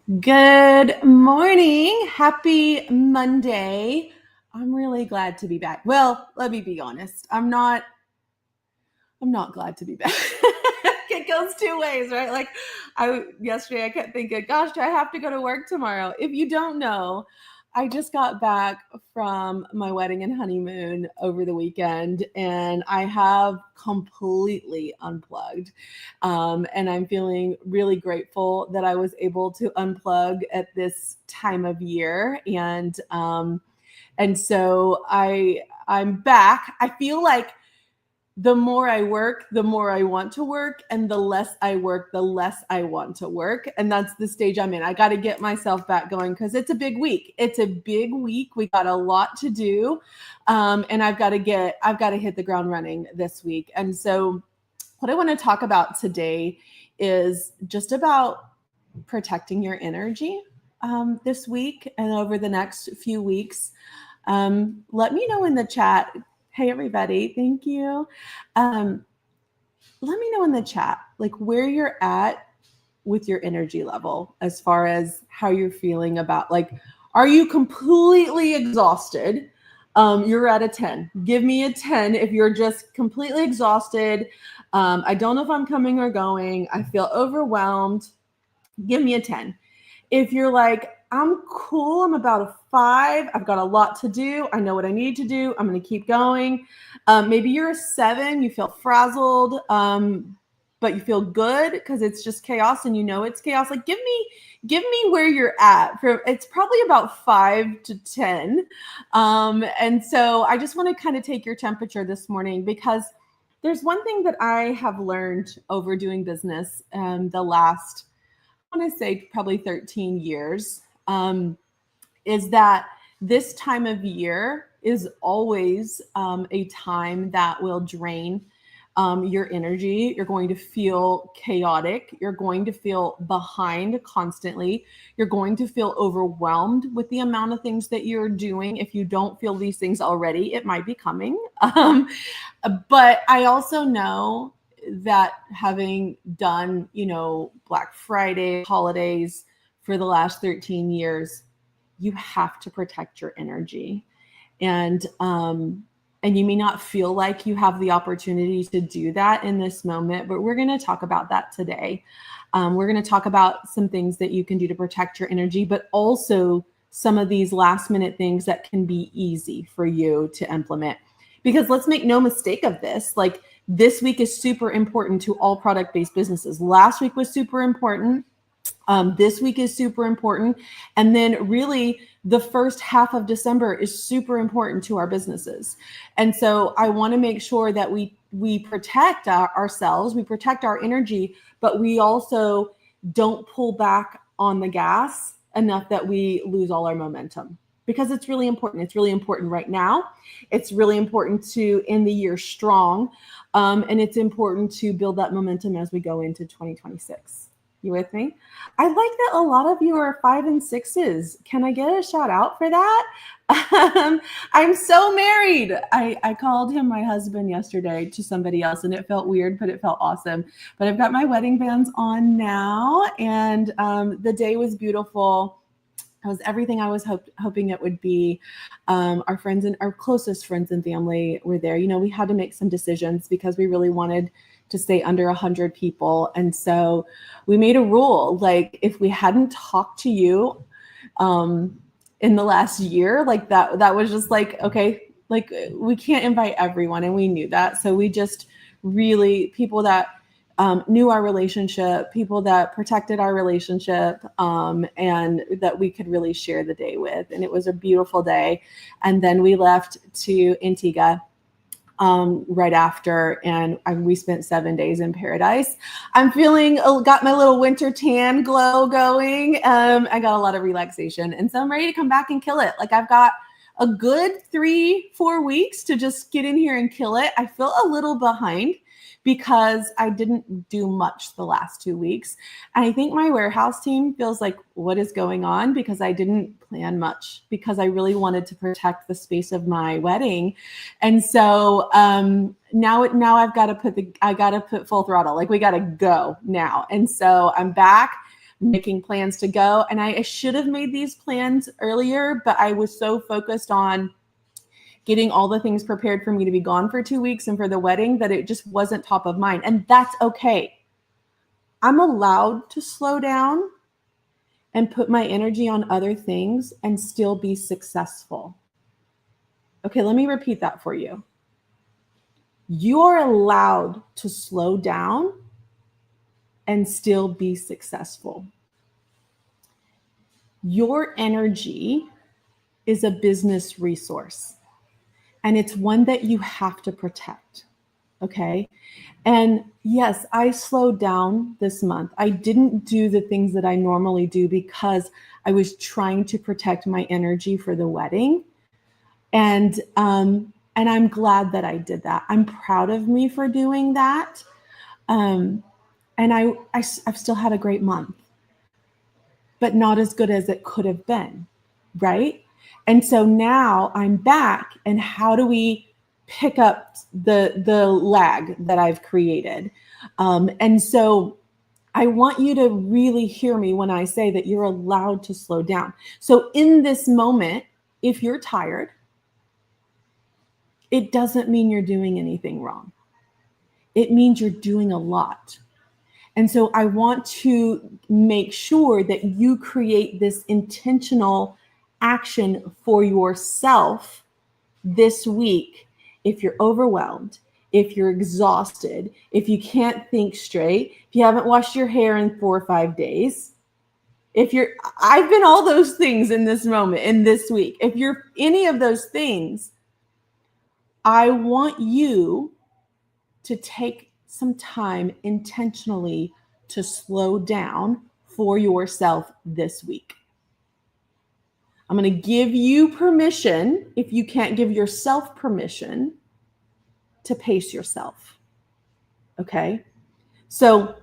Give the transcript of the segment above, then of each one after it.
Good morning. Happy Monday. I'm really glad to be back. Well, let me be honest. I'm not glad to be back. It goes two ways, right? Like yesterday I kept thinking, gosh, do I have to go to work tomorrow? If you don't know, I just got back from my wedding and honeymoon over the weekend and I have completely unplugged. And I'm feeling really grateful that I was able to unplug at this time of year. And so I'm back. I feel like the more I work, the more I want to work. And the less I work, the less I want to work. And that's the stage I'm in. I got to get myself back going because it's a big week. It's a big week. We got a lot to do. And I've got to hit the ground running this week. And so what I want to talk about today is just about protecting your energy this week and over the next few weeks. Let me know in the chat. Hey, everybody. Thank you. Let me know in the chat, like where you're at with your energy level as far as how you're feeling about, like, are you completely exhausted? You're at a 10. Give me a 10 if you're just completely exhausted. I don't know if I'm coming or going. I feel overwhelmed. Give me a 10. If you're like, I'm cool, I'm about a 5, I've got a lot to do, I know what I need to do, I'm going to keep going. Maybe you're a 7, you feel frazzled, but you feel good because it's just chaos and you know it's chaos. Like give me where you're at. It's probably about 5 to 10. And so I just want to kind of take your temperature this morning because there's one thing that I have learned over doing business the last, I want to say probably 13 years, is that this time of year is always a time that will drain your energy. You're going to feel chaotic. You're going to feel behind constantly. You're going to feel overwhelmed with the amount of things that you're doing. If you don't feel these things already, it might be coming. But I also know that having done, Black Friday holidays for the last 13 years, you have to protect your energy. And you may not feel like you have the opportunity to do that in this moment, but we're going to talk about that today. We're going to talk about some things that you can do to protect your energy, but also some of these last minute things that can be easy for you to implement. Because let's make no mistake of this, like this week is super important to all product-based businesses. Last week was super important. This week is super important. And then really the first half of December is super important to our businesses. And so I want to make sure that we protect ourselves, we protect our energy, but we also don't pull back on the gas enough that we lose all our momentum. Because it's really important. It's really important right now. It's really important to end the year strong. And it's important to build that momentum as we go into 2026. You with me? I like that a lot of you are 5 and 6s. Can I get a shout out for that? I'm so married. I called him my husband yesterday to somebody else and it felt weird, but it felt awesome. But I've got my wedding bands on now and the day was beautiful. It was everything I was hoping it would be. Our friends and our closest friends and family were there. We had to make some decisions because we really wanted to stay under 100 people. And so we made a rule, like if we hadn't talked to you in the last year, like that was just like, okay, like we can't invite everyone. And we knew that. So we just really, people that knew our relationship, people that protected our relationship, and that we could really share the day with. And it was a beautiful day. And then we left to Antigua right after, and we spent 7 days in paradise. I'm got my little winter tan glow going. I got a lot of relaxation, and so I'm ready to come back and kill it. Like I've got a good 3-4 weeks to just get in here and kill it. I feel a little behind because I didn't do much the last 2 weeks. And I think my warehouse team feels like, what is going on? Because I didn't plan much because I really wanted to protect the space of my wedding. And so now I've got to put full throttle, like we got to go now. And so I'm back. making plans to go. And I should have made these plans earlier, but I was so focused on getting all the things prepared for me to be gone for 2 weeks and for the wedding that it just wasn't top of mind. And that's okay. I'm allowed to slow down and put my energy on other things and still be successful. Okay, let me repeat that for you. You're allowed to slow down and still be successful. Your energy is a business resource, and it's one that you have to protect. Okay. And yes, I slowed down this month. I didn't do the things that I normally do because I was trying to protect my energy for the wedding. And I'm glad that I did that. I'm proud of me for doing that. And I've still had a great month, but not as good as it could have been, right? And so now I'm back, and how do we pick up the lag that I've created? And so I want you to really hear me when I say that you're allowed to slow down. So in this moment, if you're tired, it doesn't mean you're doing anything wrong. It means you're doing a lot. And so I want to make sure that you create this intentional action for yourself this week. If you're overwhelmed, if you're exhausted, if you can't think straight, if you haven't washed your hair in 4 or 5 days, I've been all those things in this moment, in this week. If you're any of those things, I want you to take some time intentionally to slow down for yourself this week. I'm going to give you permission, if you can't give yourself permission, to pace yourself. Okay? So,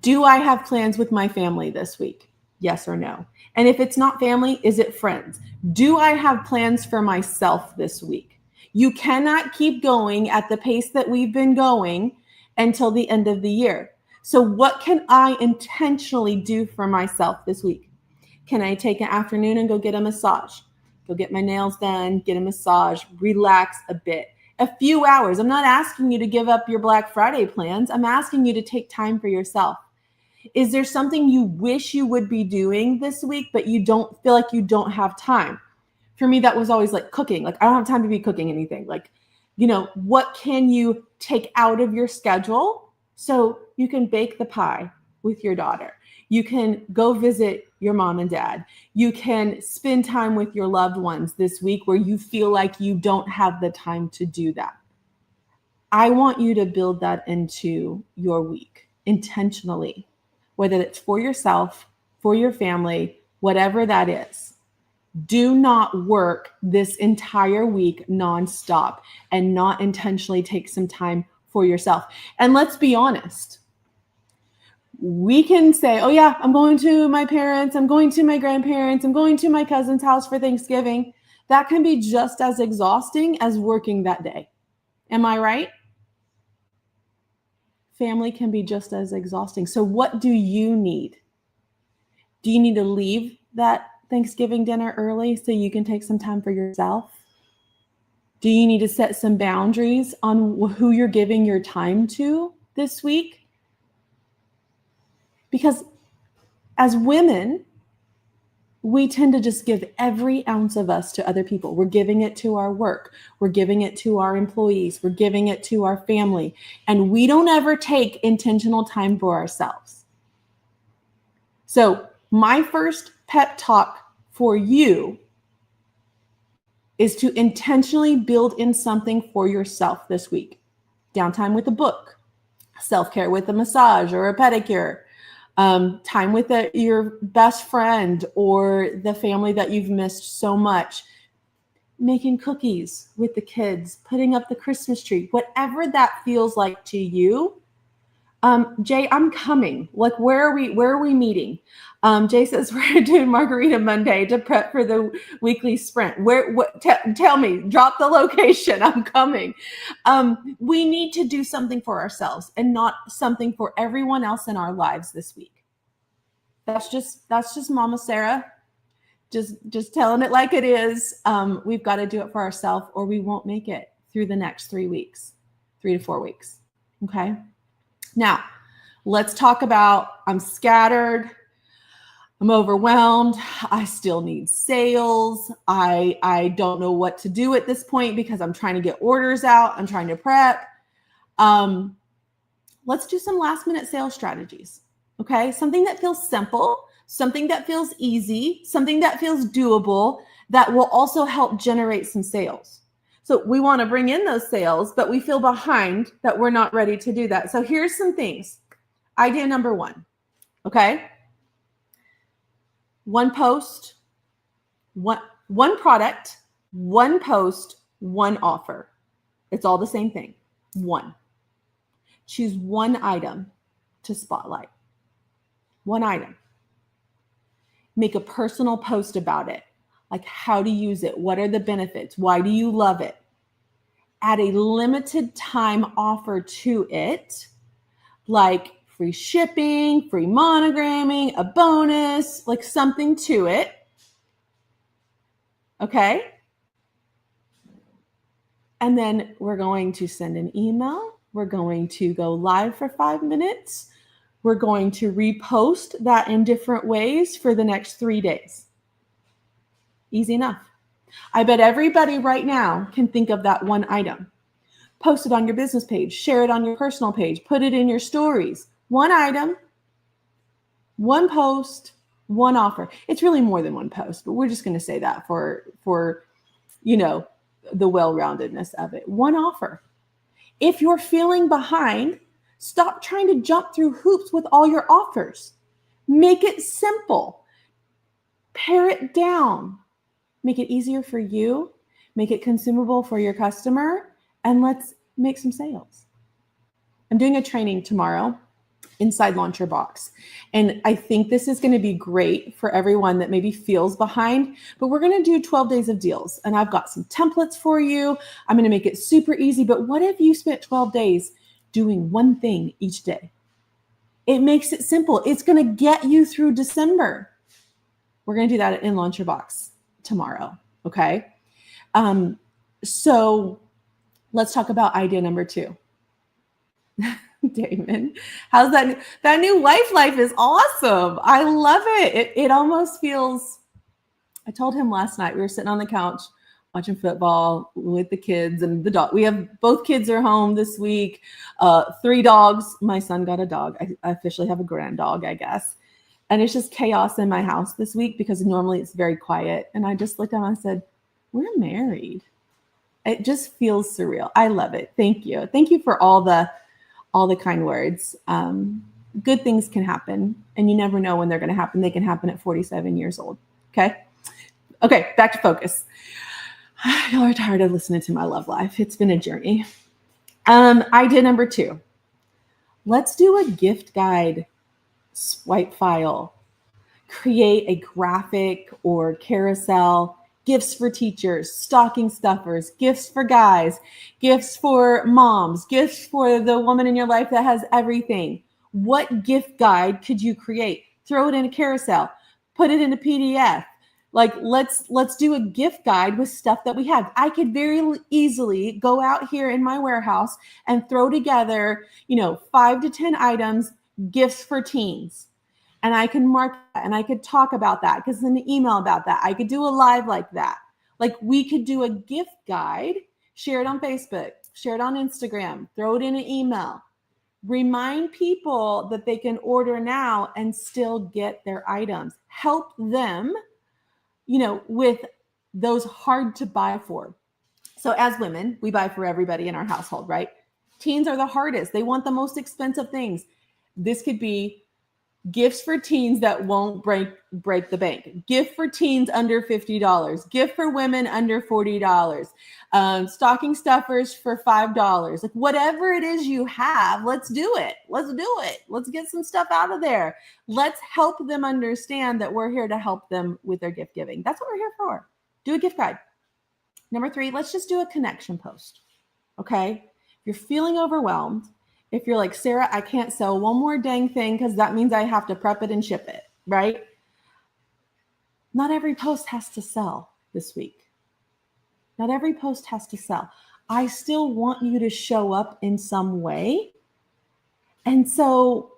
do I have plans with my family this week? Yes or no? And if it's not family, is it friends? Do I have plans for myself this week? You cannot keep going at the pace that we've been going until the end of the year. So what can I intentionally do for myself this week? Can I take an afternoon and go get a massage? Go get my nails done, get a massage, relax a bit. A few hours. I'm not asking you to give up your Black Friday plans. I'm asking you to take time for yourself. Is there something you wish you would be doing this week, but you don't feel like you don't have time? For me, that was always like cooking. Like, I don't have time to be cooking anything. Like, what can you take out of your schedule so you can bake the pie with your daughter? You can go visit your mom and dad. You can spend time with your loved ones this week where you feel like you don't have the time to do that. I want you to build that into your week intentionally, whether it's for yourself, for your family, whatever that is. Do not work this entire week nonstop and not intentionally take some time for yourself. And let's be honest. We can say, oh yeah, I'm going to my parents, I'm going to my grandparents, I'm going to my cousin's house for Thanksgiving. That can be just as exhausting as working that day. Am I right? Family can be just as exhausting. So what do you need? Do you need to leave that Thanksgiving dinner early so you can take some time for yourself? Do you need to set some boundaries on who you're giving your time to this week? Because as women, we tend to just give every ounce of us to other people. We're giving it to our work. We're giving it to our employees. We're giving it to our family. And we don't ever take intentional time for ourselves. So my first pep talk for you is to intentionally build in something for yourself this week. Downtime with a book, self-care with a massage or a pedicure, time with your best friend or the family that you've missed so much, making cookies with the kids, putting up the Christmas tree, whatever that feels like to you. Jay, I'm coming. Like, where are we meeting? Jay says we're doing Margarita Monday to prep for the weekly sprint. Tell me, drop the location. I'm coming. We need to do something for ourselves and not something for everyone else in our lives this week. That's just Mama Sarah. Just telling it like it is. We've got to do it for ourselves, or we won't make it through the next 3 weeks, 3 to 4 weeks. Okay. Now, let's talk about I'm scattered. I'm overwhelmed. I still need sales. I don't know what to do at this point because I'm trying to get orders out. I'm trying to prep. Let's do some last minute sales strategies. Okay. Something that feels simple, something that feels easy, something that feels doable, that will also help generate some sales. So we want to bring in those sales, but we feel behind that we're not ready to do that. So here's some things. Idea number 1. Okay. One post, one product, one post, one offer. It's all the same thing. One. Choose one item to spotlight. One item. Make a personal post about it. Like how to use it. What are the benefits? Why do you love it? Add a limited time offer to it, like free shipping, free monogramming, a bonus, like something to it. Okay. And then we're going to send an email. We're going to go live for 5 minutes. We're going to repost that in different ways for the next 3 days. Easy enough. I bet everybody right now can think of that one item. Post it on your business page, share it on your personal page, put it in your stories. One item, one post, one offer. It's really more than one post, but we're just going to say that for the well-roundedness of it. One offer. If you're feeling behind, stop trying to jump through hoops with all your offers. Make it simple. Pare it down. Make it easier for you. Make it consumable for your customer. And let's make some sales. I'm doing a training tomorrow inside Launch Your Box. And I think this is going to be great for everyone that maybe feels behind, but we're going to do 12 days of deals. And I've got some templates for you. I'm going to make it super easy. But what if you spent 12 days doing one thing each day? It makes it simple. It's going to get you through December. We're going to do that in Launch Your Box tomorrow. Okay. So let's talk about idea number 2. Damon, how's that? That new wife life is awesome. I love it. It almost feels, I told him last night, we were sitting on the couch watching football with the kids and the dog. We have both kids are home this week. 3 dogs. My son got a dog. I officially have a grand dog, I guess. And it's just chaos in my house this week because normally it's very quiet. And I just looked at him and I said, we're married. It just feels surreal. I love it. Thank you. Thank you for all the kind words. Good things can happen, and you never know when they're going to happen. They can happen at 47 years old. Okay, back to focus. Y'all are tired of listening to my love life. It's been a journey. Idea number 2. Let's do a gift guide swipe file. Create a graphic or carousel. Gifts for teachers, stocking stuffers, gifts for guys, gifts for moms, gifts for the woman in your life that has everything. What gift guide could you create? Throw it in a carousel, put it in a PDF. Like let's do a gift guide with stuff that we have. I could very easily go out here in my warehouse and throw together, 5 to 10 items, gifts for teens. And I can mark that and I could talk about that because in the email about that, I could do a live like that. Like we could do a gift guide, share it on Facebook, share it on Instagram, throw it in an email, remind people that they can order now and still get their items, help them, with those hard to buy for. So as women, we buy for everybody in our household, right? Teens are the hardest. They want the most expensive things. This could be gifts for teens that won't break the bank. Gift for teens under $50. Gift for women under $40. Stocking stuffers for $5. Like whatever it is you have, let's do it. Let's do it. Let's get some stuff out of there. Let's help them understand that we're here to help them with their gift giving. That's what we're here for. Do a gift guide. Number 3, let's just do a connection post. Okay. If you're feeling overwhelmed, if you're like, Sarah, I can't sell one more dang thing because that means I have to prep it and ship it. right? Not every post has to sell this week. Not every post has to sell. I still want you to show up in some way. And so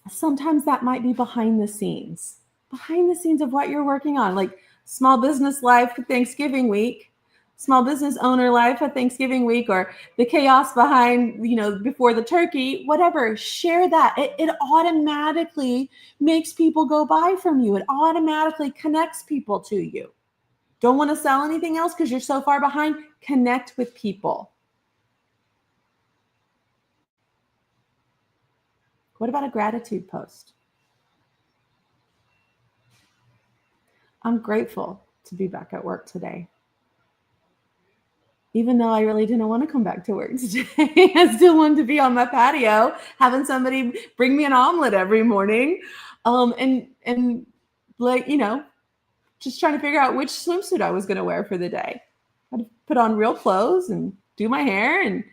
sometimes that might be behind the scenes of what you're working on, like small business life Thanksgiving week, small business owner life at Thanksgiving week, or the chaos behind, before the turkey, whatever. Share that. It automatically makes people go buy from you. It automatically connects people to you. Don't want to sell anything else because you're so far behind? Connect with people. What about a gratitude post? I'm grateful to be back at work today. Even though I really didn't want to come back to work today, I still wanted to be on my patio, having somebody bring me an omelet every morning. And like, just trying to figure out which swimsuit I was going to wear for the day. I had to put on real clothes and do my hair and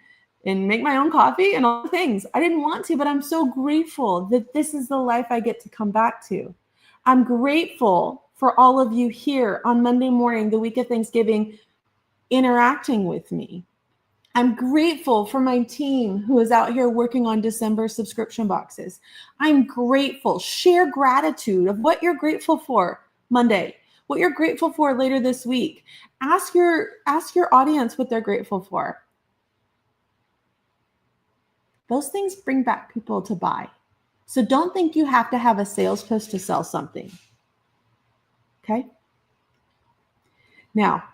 make my own coffee and all the things. I didn't want to, but I'm so grateful that this is the life I get to come back to. I'm grateful for all of you here on Monday morning, the week of Thanksgiving, interacting with me. I'm grateful for my team who is out here working on December subscription boxes. I'm grateful. Share gratitude of what you're grateful for Monday, what you're grateful for later this week. Ask your audience what they're grateful for. Those things bring back people to buy. So don't think you have to have a sales post to sell something. Okay? Now,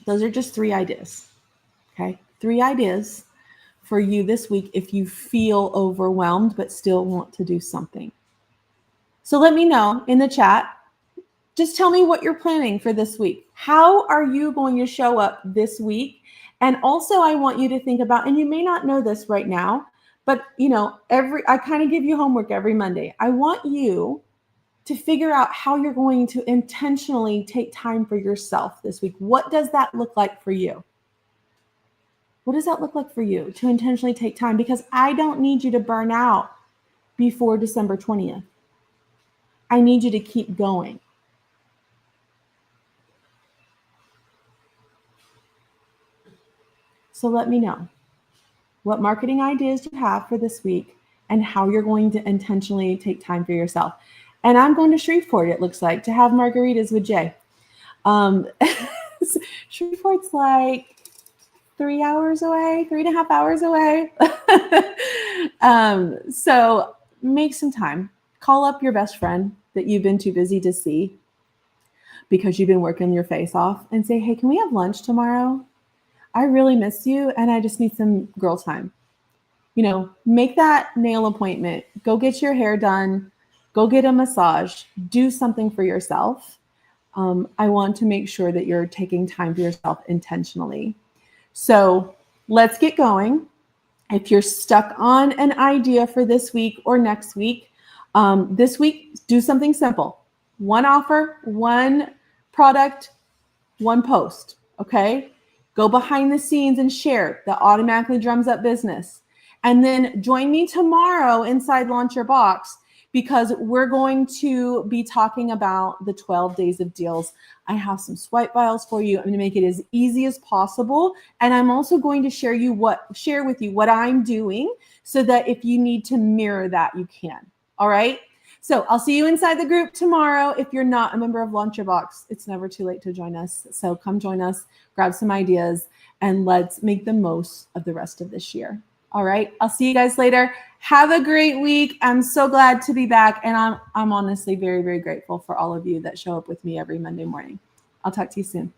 those are just 3 ideas. Okay? 3 ideas for you this week if you feel overwhelmed but still want to do something. So let me know in the chat. Just tell me what you're planning for this week. How are you going to show up this week? And also I want you to think about, and you may not know this right now, but I kind of give you homework every Monday. I want you to figure out how you're going to intentionally take time for yourself this week. What does that look like for you? What does that look like for you to intentionally take time? Because I don't need you to burn out before December 20th. I need you to keep going. So let me know what marketing ideas you have for this week and how you're going to intentionally take time for yourself. And I'm going to Shreveport, it looks like, to have margaritas with Jay. Shreveport's like 3.5 hours away. So make some time. Call up your best friend that you've been too busy to see because you've been working your face off and say, hey, can we have lunch tomorrow? I really miss you and I just need some girl time. Make that nail appointment. Go get your hair done. Go get a massage. Do something for yourself. I want to make sure that you're taking time for yourself intentionally. So let's get going. If you're stuck on an idea for this week or next week, this week, do something simple. 1 offer, 1 product, 1 post, okay? Go behind the scenes and share. That automatically drums up business. And then join me tomorrow inside Launch Your Box because we're going to be talking about the 12 days of deals. I have some swipe files for you. I'm going to make it as easy as possible. And I'm also going to share with you what I'm doing so that if you need to mirror that, you can. All right? So I'll see you inside the group tomorrow. If you're not a member of Launch Your Box, it's never too late to join us. So come join us, grab some ideas, and let's make the most of the rest of this year. All right. I'll see you guys later. Have a great week. I'm so glad to be back. And I'm honestly very, very grateful for all of you that show up with me every Monday morning. I'll talk to you soon.